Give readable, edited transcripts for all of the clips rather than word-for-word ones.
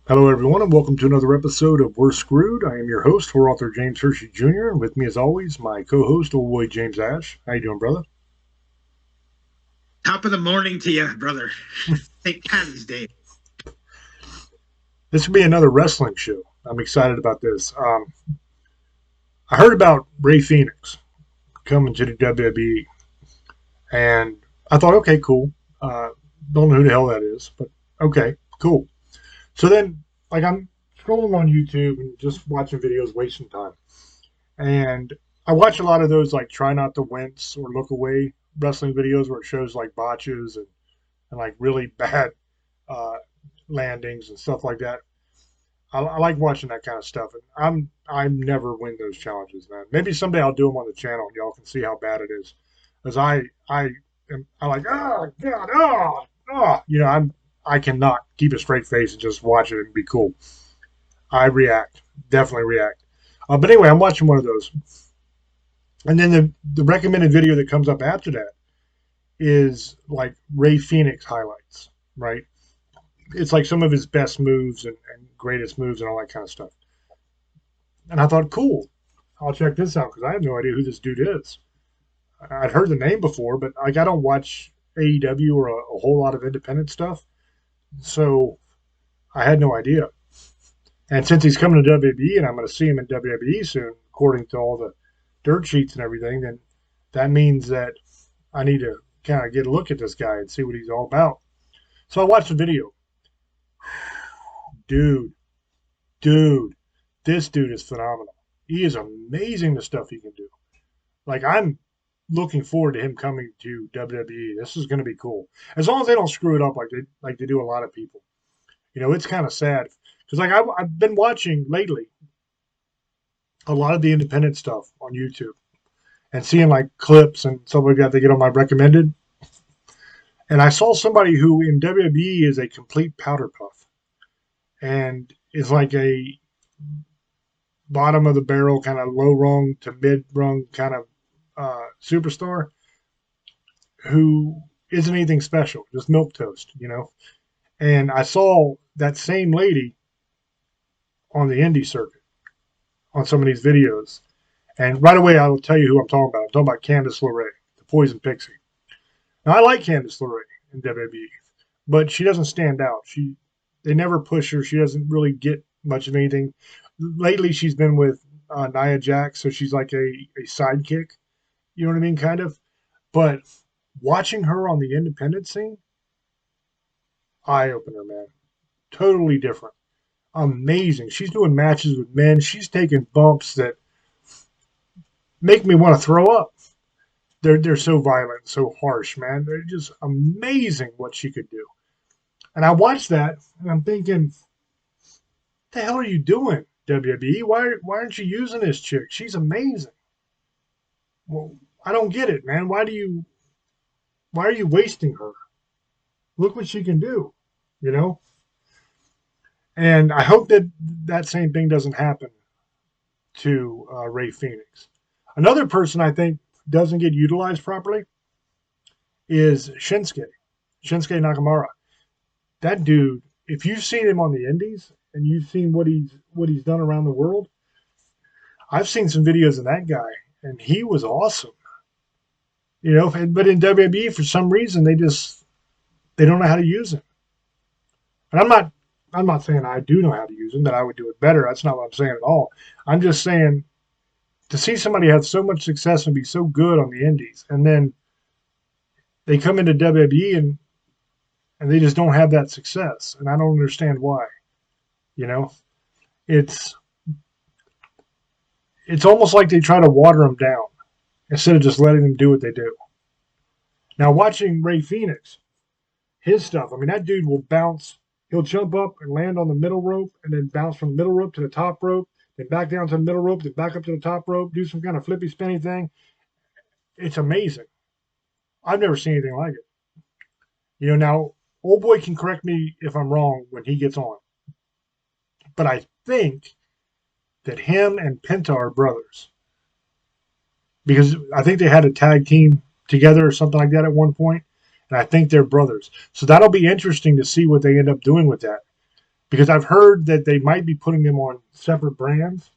Hello, everyone, and welcome to another episode of We're Screwed. I am your host, horror author James Hershey Jr., and with me, as always, my co-host, old boy James Ash. How you doing, brother? Top of the morning to you, brother. St. Patty's Day. This will be another wrestling show. I'm excited about this. I heard about Ray Phoenix coming to the WWE, and I thought, okay, cool. Don't know who the hell that is, but okay, cool. So then, I'm scrolling on YouTube and just watching videos, wasting time. And I watch a lot of those try not to wince or look away wrestling videos where it shows botches and really bad uh, landings and stuff like that. I like watching that kind of stuff, and I never win those challenges, man. Maybe someday I'll do them on the channel, and y'all can see how bad it is. Because I like God I cannot keep a straight face and just watch it and be cool. I react, definitely react. But anyway, I'm watching one of those, and then the recommended video that comes up after that is like Ray Phoenix highlights, right? It's like some of his best moves and greatest moves and all that kind of stuff. And I thought, cool, I'll check this out because I have no idea who this dude is. I'd heard the name before, but I don't watch AEW or a whole lot of independent stuff, so I had no idea. And since he's coming to WWE and I'm going to see him in WWE soon, according to all the dirt sheets and everything, then that means that I need to kind of get a look at this guy and see what he's all about. So I watched the video. Dude, dude, this dude is phenomenal. He is amazing the stuff he can do. I'm looking forward to him coming to WWE. This is going to be cool. As long as they don't screw it up like they do a lot of people. It's kind of sad because I've been watching lately a lot of the independent stuff on YouTube and seeing clips and stuff like that they get on my recommended. And I saw somebody who in WWE is a complete powder puff and is like a bottom of the barrel kind of low rung to mid rung kind of superstar who isn't anything special, just milk toast. And I saw that same lady on the indie circuit on some of these videos. And right away, I will tell you who I'm talking about. I'm talking about Candice LeRae, the Poison Pixie. Now, I like Candice LeRae in WWE, but she doesn't stand out. They never push her. She doesn't really get much of anything. Lately, she's been with Nia Jax, so she's like a sidekick. You know what I mean, kind of. But watching her on the independent scene, eye opener, man. Totally different. Amazing. She's doing matches with men. She's taking bumps that make me want to throw up. They're so violent, so harsh, man. They're just amazing what she could do. And I watched that, and I'm thinking, what the hell are you doing, WWE? Why aren't you using this chick? She's amazing. Well, I don't get it, man. Why are you wasting her? Look what she can do, you know? And I hope that that same thing doesn't happen to Ray Phoenix. Another person I think doesn't get utilized properly is Shinsuke Nakamura. That dude, if you've seen him on the indies and you've seen what he's done around the world, I've seen some videos of that guy and he was awesome. But in WWE for some reason they don't know how to use him. And I'm not saying I do know how to use him, that I would do it better. That's not what I'm saying at all. I'm just saying to see somebody have so much success and be so good on the indies, and then they come into WWE and they just don't have that success, and I don't understand why. You know, it's it's almost like they try to water them down instead of just letting them do what they do. Now, watching Ray Phoenix, his stuff, I mean, that dude will bounce. He'll jump up and land on the middle rope and then bounce from the middle rope to the top rope, then back down to the middle rope, then back up to the top rope, do some kind of flippy spinny thing. It's amazing. I've never seen anything like it. Now, old boy can correct me if I'm wrong when he gets on, but I think that him and Penta are brothers because I think they had a tag team together or something like that at one point, and I think they're brothers. So that'll be interesting to see what they end up doing with that because I've heard that they might be putting them on separate brands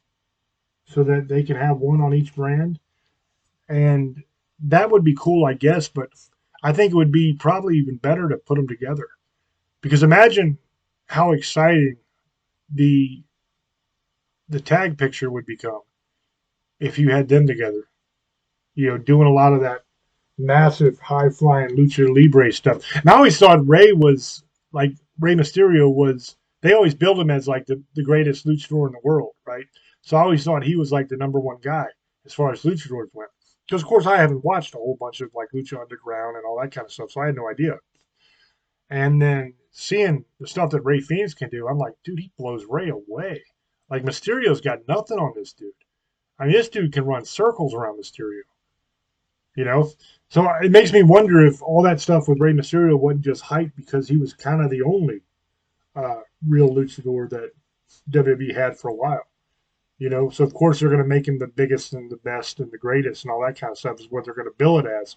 so that they can have one on each brand. And that would be cool, I guess, but I think it would be probably even better to put them together. Because imagine how exciting the the tag picture would become if you had them together. Doing a lot of that massive high flying lucha libre stuff. And I always thought Ray was like Ray Mysterio was. They always build him as like the greatest luchador in the world, right? So I always thought he was like the number one guy as far as luchadors went. Because of course I haven't watched a whole bunch of like Lucha Underground and all that kind of stuff, so I had no idea. And then seeing the stuff that Ray Phoenix can do, I'm like, dude, he blows Ray away. Like Mysterio's got nothing on this dude. I mean, this dude can run circles around Mysterio. You know, so it makes me wonder if all that stuff with Rey Mysterio wasn't just hype because he was kind of the only real luchador that WWE had for a while. So of course they're going to make him the biggest and the best and the greatest and all that kind of stuff is what they're going to bill it as.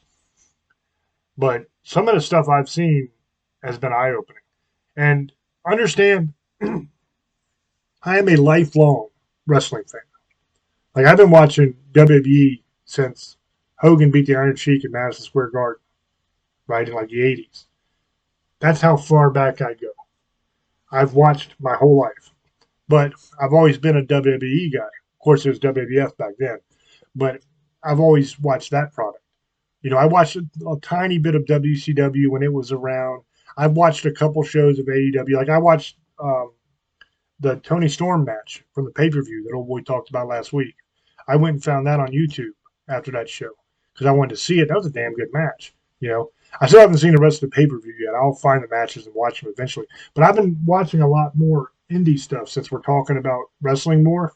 But some of the stuff I've seen has been eye opening. And understand, I am a lifelong wrestling fan. Like I've been watching WWE since Hogan beat the Iron Sheik in Madison Square Garden, right, in like the 80s. That's how far back I go. I've watched my whole life. But I've always been a WWE guy. Of course, it was WWF back then. But I've always watched that product. I watched a tiny bit of WCW when it was around. I've watched a couple shows of AEW. Like I watched the Tony Storm match from the pay-per-view that old boy talked about last week. I went and found that on YouTube after that show because I wanted to see it. That was a damn good match. I still haven't seen the rest of the pay-per-view yet. I'll find the matches and watch them eventually. But I've been watching a lot more indie stuff since we're talking about wrestling more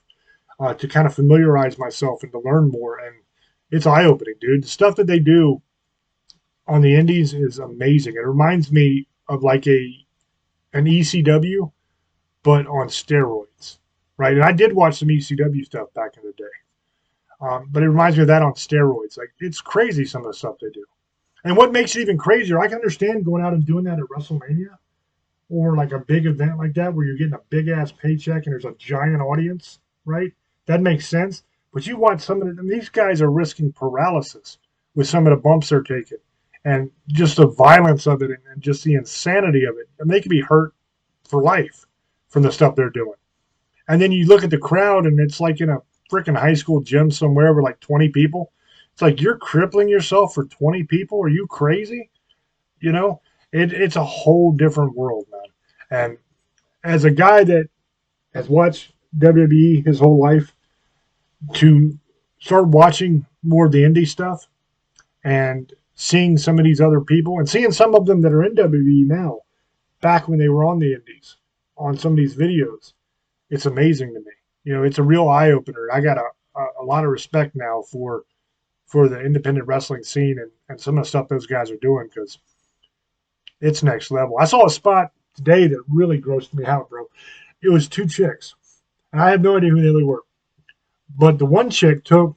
to kind of familiarize myself and to learn more. And it's eye-opening, dude. The stuff that they do on the indies is amazing. It reminds me of like an ECW, but on steroids, right? And I did watch some ECW stuff back in the day. But it reminds me of that on steroids. Like it's crazy some of the stuff they do. And what makes it even crazier, I can understand going out and doing that at WrestleMania or like a big event like that where you're getting a big ass paycheck and there's a giant audience, right? That makes sense. But you watch some of it, and these guys are risking paralysis with some of the bumps they're taking and just the violence of it and just the insanity of it. And they can be hurt for life from the stuff they're doing. And then you look at the crowd and it's like in a freaking high school gym somewhere with like 20 people. It's like you're crippling yourself for 20 people. Are you crazy? It's a whole different world, man. And as a guy that has watched WWE his whole life, to start watching more of the indie stuff and seeing some of these other people and seeing some of them that are in WWE now, back when they were on the indies, on some of these videos, it's amazing to me. It's a real eye opener. I got a lot of respect now for the independent wrestling scene and some of the stuff those guys are doing because it's next level. I saw a spot today that really grossed me out, bro. It was two chicks, and I had no idea who they were. But the one chick took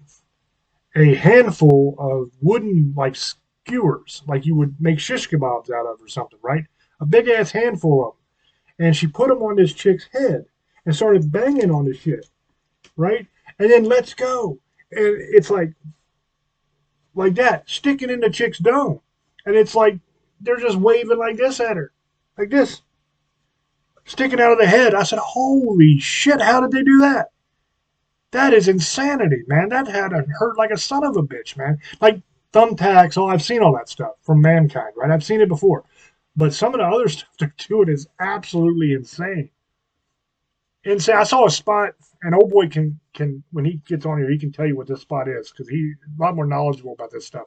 a handful of wooden like skewers, like you would make shish kebabs out of or something, right? A big ass handful of them, and she put them on this chick's head and started banging on the shit, right? And then let's go, and it's like that, sticking in the chick's dome. And it's like they're just waving like this at her. Like this. Sticking out of the head. I said, holy shit, how did they do that? That is insanity, man. That had to hurt like a son of a bitch, man. Like thumbtacks, I've seen all that stuff from Mankind, right? I've seen it before. But some of the other stuff they're doing is absolutely insane. Insane. I saw a spot, and old boy can when he gets on here, he can tell you what this spot is because he's a lot more knowledgeable about this stuff,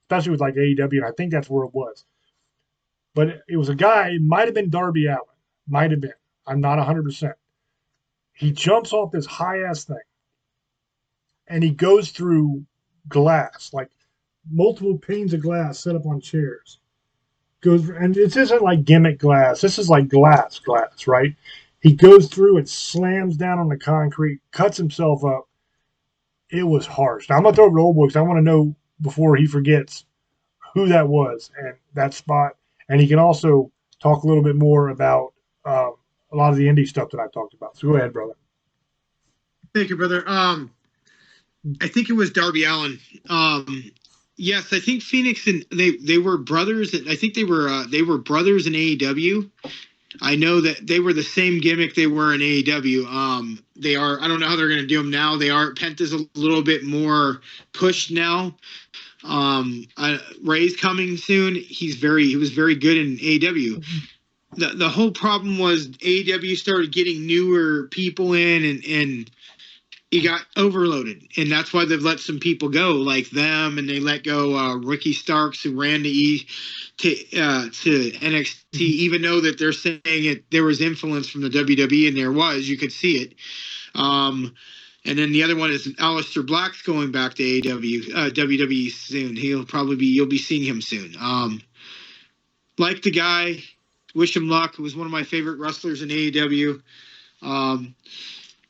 especially with like AEW, and I think that's where it was. But it was a guy, it might have been Darby Allin. Might have been. I'm not 100%. He jumps off this high ass thing and he goes through glass, like multiple panes of glass set up on chairs. Goes, and this isn't like gimmick glass. This is like glass, right? He goes through and slams down on the concrete, cuts himself up. It was harsh. Now I'm gonna throw over to old boy because I want to know before he forgets who that was and that spot. And he can also talk a little bit more about a a lot of the indie stuff that I talked about. So go ahead, brother. Thank you, brother. I think it was Darby Allin. Yes, I think Phoenix and they were brothers. I think they were brothers in AEW. I know that they were the same gimmick they were in AEW. They are. I don't know how they're going to do them now. They are. Penta's a little bit more pushed now. Ray's coming soon. He was very good in AEW. The whole problem was AEW started getting newer people in, and he got overloaded, and that's why they've let some people go, like them, and they let go Ricky Starks, who ran to NXT, even though that they're saying there was influence from the WWE, and there was, you could see it. And then the other one is Aleister Black's going back to WWE soon. You'll be seeing him soon. Like the guy, wish him luck. He was one of my favorite wrestlers in AEW.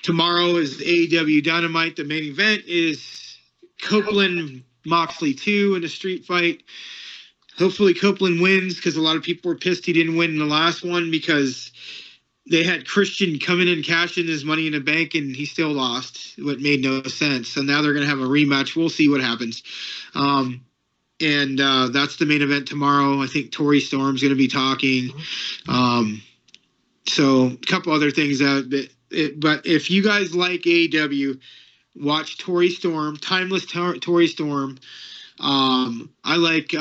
Tomorrow is AEW Dynamite. The main event is Copeland Moxley 2 in a street fight. Hopefully Copeland wins, because a lot of people were pissed he didn't win in the last one, because they had Christian come in and cash in his Money in the Bank, and he still lost. What made no sense. So now they're going to have a rematch. We'll see what happens. And that's the main event tomorrow. I think Tori Storm's going to be talking. So a couple other things but if you guys like AEW, watch Tori Storm, Timeless Tori Storm. I like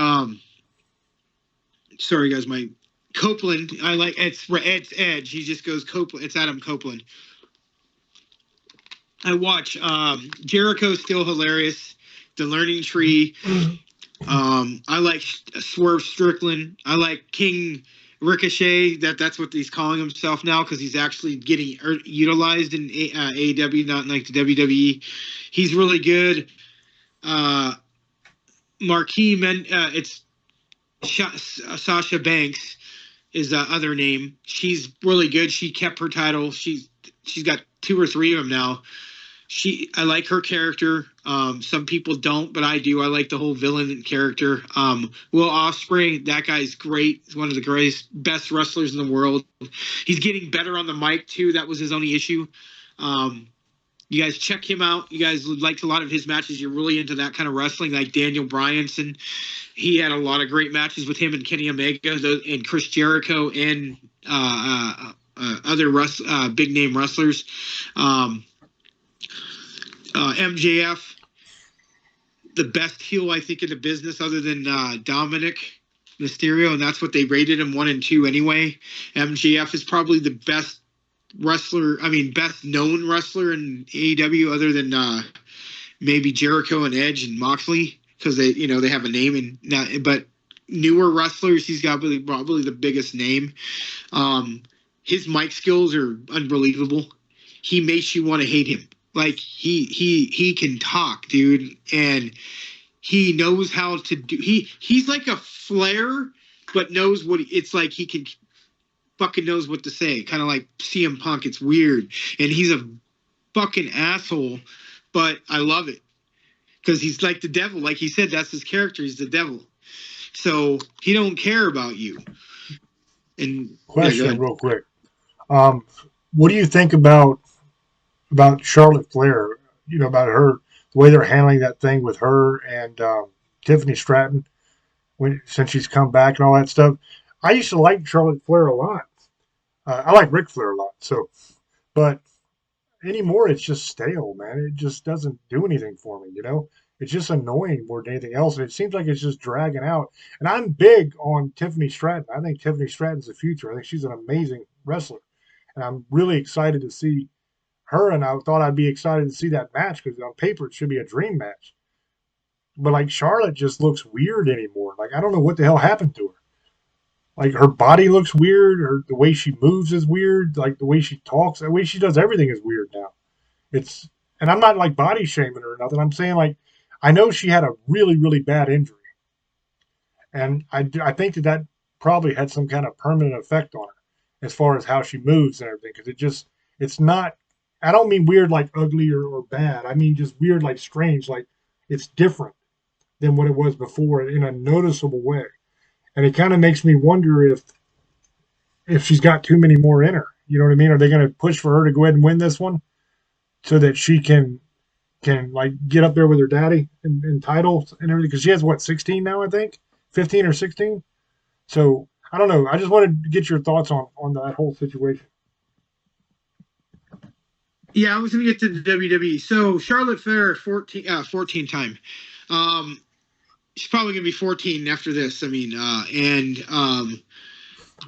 sorry guys, my Copeland. I like it's Edge. He just goes Copeland. It's Adam Copeland. I watch Jericho's still hilarious. The Learning Tree. I like Swerve Strickland. I like King Ricochet. That's what he's calling himself now, because he's actually getting utilized in AEW, not like the WWE. He's really good. Marquis Men. It's Sasha Banks is the other name. She's really good. She kept her title. She's got 2 or 3 of them now. I like her character. Some people don't, but I do. I like the whole villain character. Will Ospreay, that guy's great. He's one of the best wrestlers in the world. He's getting better on the mic too. That was his only issue. You guys check him out. You guys liked a lot of his matches. You're really into that kind of wrestling, like Daniel Bryanson. He had a lot of great matches with him and Kenny Omega and Chris Jericho and other big name wrestlers. MJF, the best heel I think in the business, other than Dominic Mysterio, and that's what they rated him 1 and 2 anyway. MJF is probably the best best known wrestler in AEW, other than maybe Jericho and Edge and Moxley, because they have a name. But newer wrestlers, he's got probably the biggest name. His mic skills are unbelievable. He makes you want to hate him. Like he can talk, dude, and he knows how to do. He's like a Flair, but knows what it's like. He can fucking knows what to say, kind of like CM Punk. It's weird, and he's a fucking asshole, but I love it, because he's like the devil. Like he said, that's his character. He's the devil, so he don't care about you. And Question, real quick. What do you think about Charlotte Flair? About her, the way they're handling that thing with her and Tiffany Stratton, since she's come back and all that stuff. I used to like Charlotte Flair a lot. I like Ric Flair a lot. So, but anymore, it's just stale, man. It just doesn't do anything for me. It's just annoying more than anything else, and it seems like it's just dragging out. And I'm big on Tiffany Stratton. I think Tiffany Stratton's the future. I think she's an amazing wrestler, and I'm really excited to see her. And I thought I'd be excited to see that match, because on paper it should be a dream match. But like, Charlotte just looks weird anymore. Like, I don't know what the hell happened to her. Like, her body looks weird, or the way she moves is weird. Like, the way she talks, the way she does everything is weird now. And I'm not like body shaming her or nothing. I'm saying, like, I know she had a really, really bad injury, and I think that probably had some kind of permanent effect on her as far as how she moves and everything. Because it's not. I don't mean weird like ugly or bad. I mean just weird like strange. Like, it's different than what it was before in a noticeable way. And it kind of makes me wonder if she's got too many more in her. You know what I mean? Are they going to push for her to go ahead and win this one so that she can like get up there with her daddy in titles and everything? Because she has what, 16 now, I think, 15 or 16. So I don't know. I just wanted to get your thoughts on that whole situation. Yeah, I was going to get to the WWE. So Charlotte Flair, 14 time. Um, she's probably going to be 14 after this. I mean,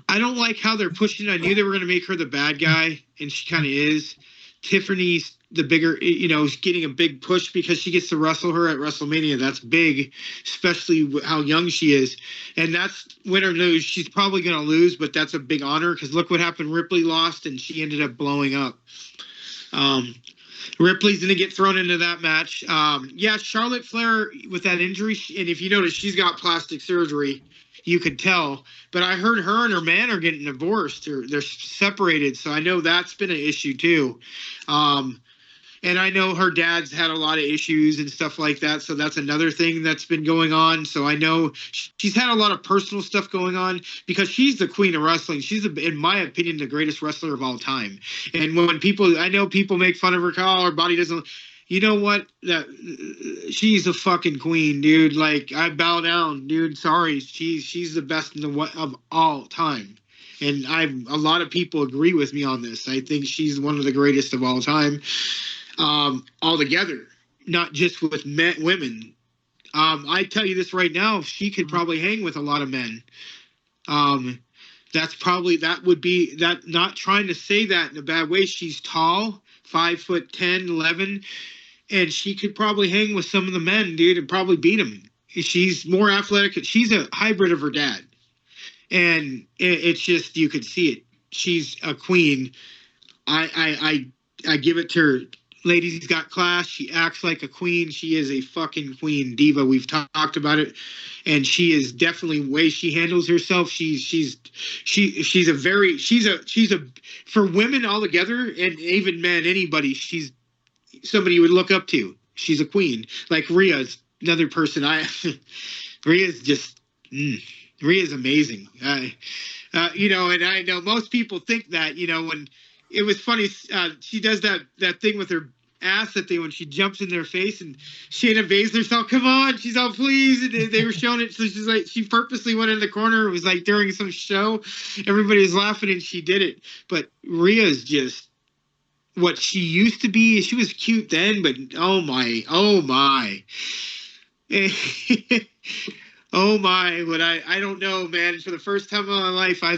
I don't like how they're pushing. I knew they were going to make her the bad guy, and she kind of is. Tiffany's the bigger, is getting a big push because she gets to wrestle her at WrestleMania. That's big, especially how young she is. And that's win or lose. She's probably going to lose, but that's a big honor because look what happened. Ripley lost, and she ended up blowing up. Um, Ripley's going to get thrown into that match. Yeah, Charlotte Flair with that injury, and if you notice, she's got plastic surgery. You could tell. But I heard her and her man are getting divorced. They're separated, so I know that's been an issue too. Um, and I know her dad's had a lot of issues and stuff like that. So that's another thing that's been going on. So I know she's had a lot of personal stuff going on because she's the queen of wrestling. She's, in my opinion, the greatest wrestler of all time. And when I know people make fun of her, oh, her body doesn't. You know what? She's a fucking queen, dude. Like, I bow down, dude. Sorry, she's the best of all time. And a lot of people agree with me on this. I think she's one of the greatest of all time. Altogether, not just with women. I tell you this right now, she could probably hang with a lot of men. That would be that. Not trying to say that in a bad way. She's tall, 5'10", 11, and she could probably hang with some of the men, dude, and probably beat them. She's more athletic. She's a hybrid of her dad, and it's just you could see it. She's a queen. I give it to her. Lady's got class. She acts like a queen. She is a fucking queen diva. We've talked about it, and she is definitely way she handles herself. She's a for women altogether and even men, anybody. She's somebody you would look up to. She's a queen. Like Rhea's another person. Rhea's just Rhea's amazing. And I know most people think that, when it was funny, she does that thing with her ass when she jumps in their face, and Shayna Baszler's all, come on, she's all, please, and they were showing it, so she's like, she purposely went in the corner. It was like during some show, everybody was laughing, and she did it. But Rhea's just what she used to be. She was cute then, but oh my. Oh my, but I don't know, man. For the first time in my life, I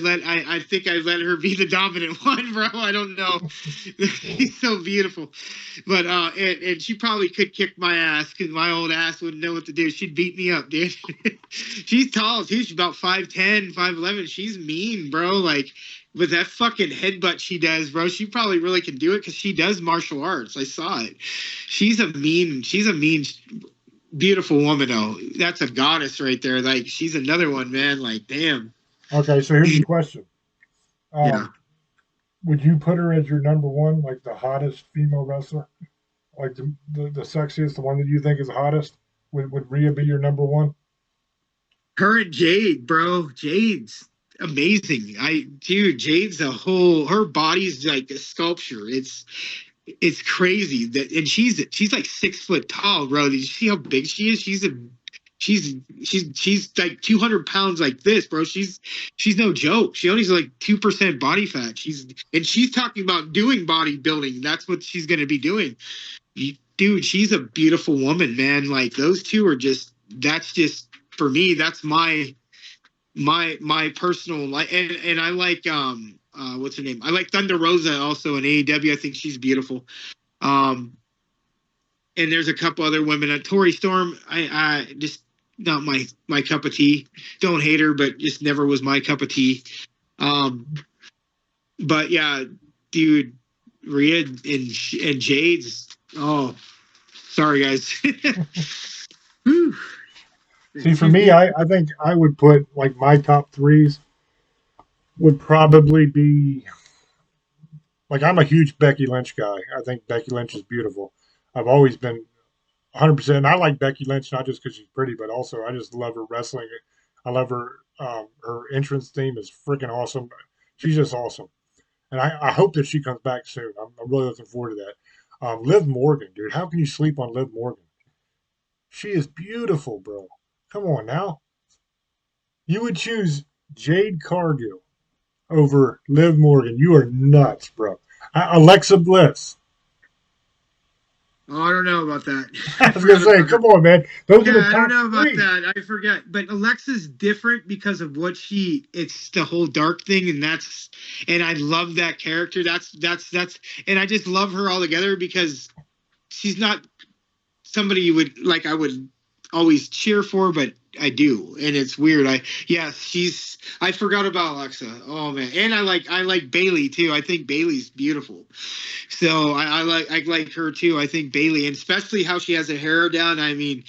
think I let her be the dominant one, bro. I don't know. She's so beautiful. But and she probably could kick my ass because my old ass wouldn't know what to do. She'd beat me up, dude. She's tall too. She's about 5'10", 5'11". She's mean, bro. Like with that fucking headbutt she does, bro, she probably really can do it because she does martial arts. I saw it. She's a mean beautiful woman, though. That's a goddess right there. Like, she's another one, man. Like, damn. Okay, so here's the question. Yeah. Would you put her as your number one, like the hottest female wrestler? Like the sexiest, the one that you think is the hottest? Would Rhea be your number one? Her and Jade, bro. Jade's amazing. Jade's her body's like a sculpture. It's crazy that, and she's like 6 foot tall, bro. Did you see how big she is? She's like 200 pounds like this, bro. She's no joke. She only has like 2% body fat. She's talking about doing bodybuilding. That's what she's gonna be doing. Dude, she's a beautiful woman, man. Like those two are that's just for me. That's my personal like, and I like what's her name? I like Thunder Rosa also in AEW. I think she's beautiful. And there's a couple other women. Tori Storm, I just not my cup of tea. Don't hate her, but just never was my cup of tea. But yeah, dude, Rhea and Jade's. Oh, sorry guys. See, for me, I think I would put like my top threes would probably be like I'm a huge Becky Lynch guy. I think Becky Lynch is beautiful. I've always been 100%. I like Becky Lynch not just because she's pretty, but also I just love her wrestling. I love her. Her entrance theme is freaking awesome. She's just awesome. and I hope that she comes back soon. I'm really looking forward to that. Liv Morgan, dude, how can you sleep on Liv Morgan? She is beautiful, bro. Come on now. You would choose Jade Cargill over Liv Morgan. You are nuts, bro. Alexa Bliss. Oh, I don't know about that. I I was gonna forgot say, about her. come on, man. Those are Yeah, the I don't top know about three. that. I forget. But Alexa's different because of what it's the whole dark thing, and I love that character. And I just love her altogether because she's not somebody you would like I would always cheer for, but I do. And it's weird. I forgot about Alexa. Oh man. And I like Bailey too. I think Bailey's beautiful. So I like her too. I think Bailey, and especially how she has her hair down. I mean,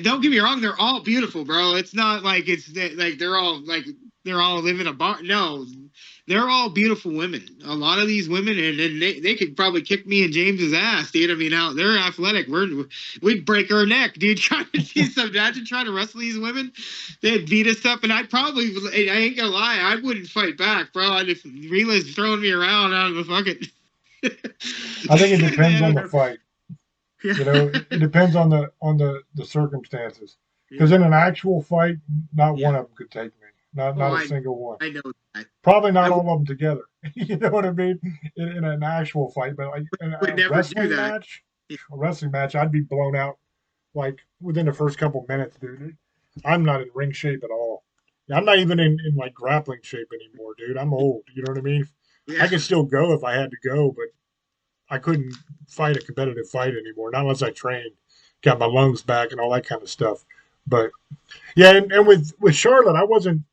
don't get me wrong, they're all beautiful, bro. It's not like they're all living a bar. No, they're all beautiful women. A lot of these women, and they could probably kick me and James's ass, dude. I mean, how they're athletic. We'd break our neck, dude. Trying to see some imagine trying to wrestle these women. They'd beat us up, and I ain't gonna lie, I wouldn't fight back, bro. If Rela's throwing me around out of the fucking. I think it depends on the fight. Yeah. You know, it depends on the circumstances. Because Yeah. in an actual fight, not one Yeah. of them could take me. Not Oh, not a I single one. I know that. Probably I not would, all of them together. You know what I mean? In an actual fight, but like in would a never do that. Yeah. wrestling match, I'd be blown out like within the first couple minutes, dude. I'm not in ring shape at all. I'm not even in like grappling shape anymore, dude. I'm old. You know what I mean? Yeah. I could still go if I had to go, but I couldn't fight a competitive fight anymore, not unless I trained, got my lungs back and all that kind of stuff. But yeah, and with Charlotte, I wasn't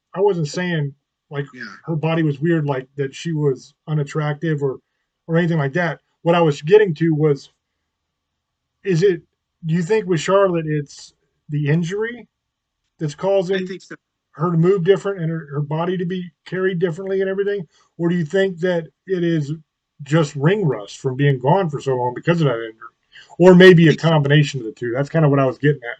saying like Yeah. her body was weird, like that she was unattractive or anything like that. What I was getting to was, is it? Do you think with Charlotte, it's the injury that's I causing think so. her to move different and her body to be carried differently and everything, or do you think that it is just ring rust from being gone for so long because of that injury, or I maybe a think so. combination of the two? That's kind of what I was getting at.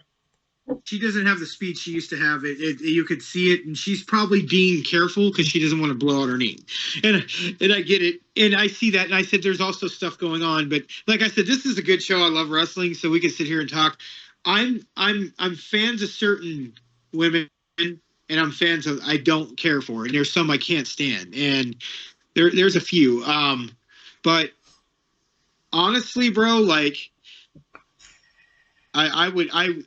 She doesn't have the speed she used to have. You could see it, and she's probably being careful because she doesn't want to blow out her knee. And and I get it, and I see that, and I said there's also stuff going on. But like I said, this is a good show. I love wrestling, so we can sit here and talk. I'm fans of certain women, and I'm fans of I don't care for, and there's some I can't stand, and there's a few. But honestly, bro, like I would I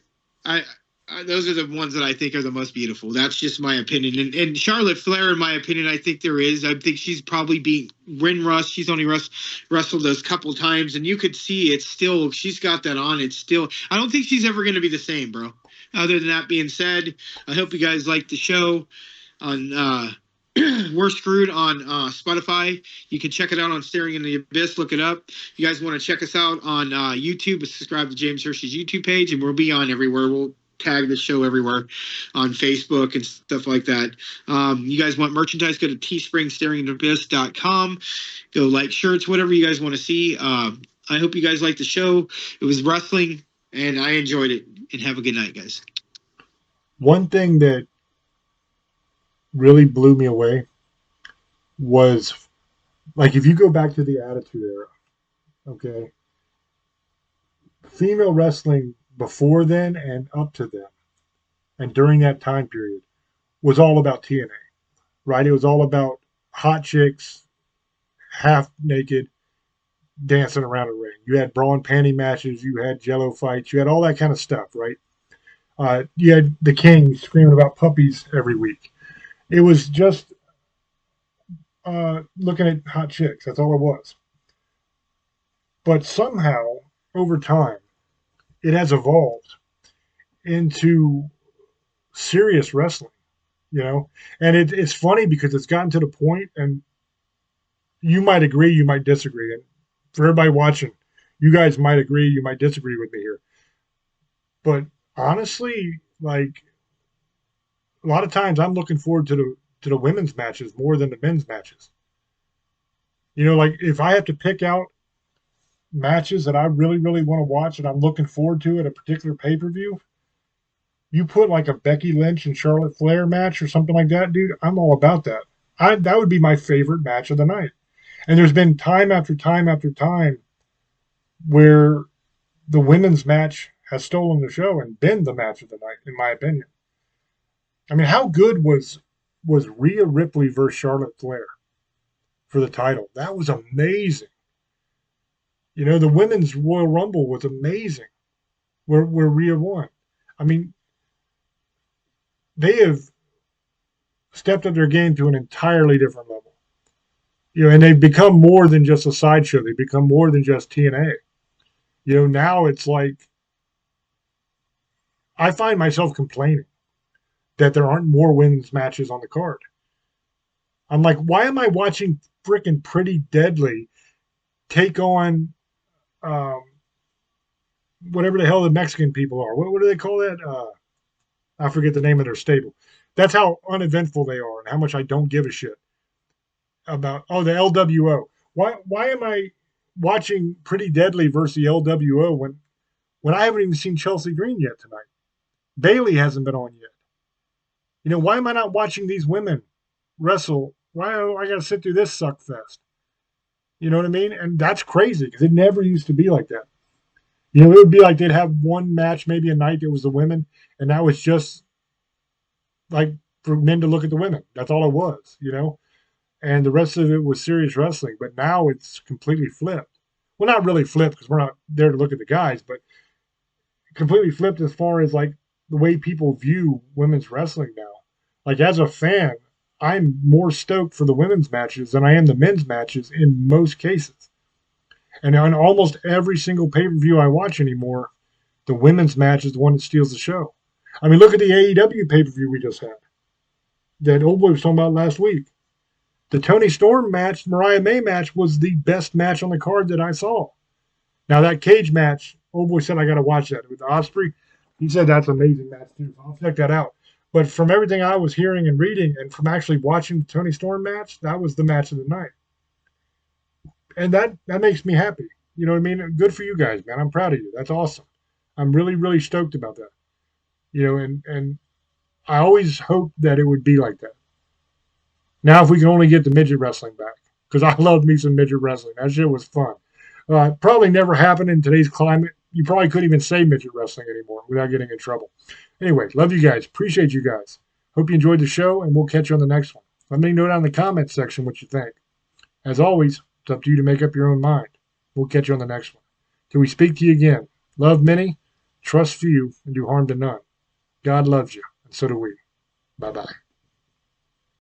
those are the ones that I think are the most beautiful. That's just my opinion. And Charlotte Flair, in my opinion, I think there is. I think she's probably being ring rust. She's only wrestled those couple times, and you could see it's still she's got that on. It's still. I don't think she's ever going to be the same, bro. Other than that being said, I hope you guys liked the show on We're Screwed on Spotify. You can check it out on Staring in the Abyss. Look it up. If you guys want to check us out on YouTube, subscribe to James Hershey's YouTube page, and we'll be on everywhere. We'll tag the show everywhere on Facebook and stuff like that. You guys want merchandise, go to teespringstaringintheabyss.com. Go like shirts, whatever you guys want to see. I hope you guys liked the show. It was wrestling, and I enjoyed it. And have a good night, guys. One thing that really blew me away was like if you go back to the Attitude Era, okay, female wrestling before then and up to then and during that time period was all about TNA, right? It was all about hot chicks, half naked, dancing around a ring. You had bra and panty matches, you had jello fights, you had all that kind of stuff, right? You had the King screaming about puppies every week. It was just looking at hot chicks. That's all it was. But somehow, over time, it has evolved into serious wrestling, you know? And it's funny because it's gotten to the point, and you might agree, you might disagree. And for everybody watching, you guys might agree, you might disagree with me here. But honestly, like a lot of times I'm looking forward to the women's matches more than the men's matches. You know, like if I have to pick out matches that I really, really want to watch and I'm looking forward to at a particular pay per view, you put like a Becky Lynch and Charlotte Flair match or something like that, dude. I'm all about that. That would be my favorite match of the night. And there's been time after time after time where the women's match has stolen the show and been the match of the night, in my opinion. I mean, how good was Rhea Ripley versus Charlotte Flair for the title? That was amazing. You know, the women's Royal Rumble was amazing, where Rhea won. I mean, they have stepped up their game to an entirely different level. You know, and they've become more than just a sideshow. They become more than just TNA. You know, now it's like I find myself complaining that there aren't more women's matches on the card. I'm like, why am I watching freaking Pretty Deadly take on um, whatever the hell the Mexican people are? What do they call that? I forget the name of their stable. That's how uneventful they are and how much I don't give a shit about. Oh, the LWO. Why am I watching Pretty Deadly versus the LWO when I haven't even seen Chelsea Green yet tonight? Bailey hasn't been on yet. You know, why am I not watching these women wrestle? Why do I got to sit through this suck fest? You know what I mean? And that's crazy because it never used to be like that. You know, it would be like they'd have one match maybe a night that was the women, and that was just like for men to look at the women. That's all it was, you know? And the rest of it was serious wrestling. But now it's completely flipped. Well, not really flipped because we're not there to look at the guys, but completely flipped as far as like the way people view women's wrestling now. Like as a fan, I'm more stoked for the women's matches than I am the men's matches in most cases. And on almost every single pay per view I watch anymore, the women's match is the one that steals the show. I mean, look at the AEW pay per view we just had that Old Boy was talking about last week. The Tony Storm match, Mariah May match, was the best match on the card that I saw. Now that cage match, Old Boy said I got to watch that with Osprey. He said that's an amazing match too. So I'll check that out. But from everything I was hearing and reading, and from actually watching the Tony Storm match, that was the match of the night, and that makes me happy. You know what I mean? Good for you guys, man. I'm proud of you. That's awesome. I'm really really stoked about that. You know, and I always hoped that it would be like that. Now, if we can only get the midget wrestling back, because I loved me some midget wrestling. That shit was fun. Probably never happened in today's climate. You probably couldn't even say midget wrestling anymore without getting in trouble. Anyway, love you guys. Appreciate you guys. Hope you enjoyed the show, and we'll catch you on the next one. Let me know down in the comments section what you think. As always, it's up to you to make up your own mind. We'll catch you on the next one. Till we speak to you again, love many, trust few, and do harm to none. God loves you, and so do we. Bye bye.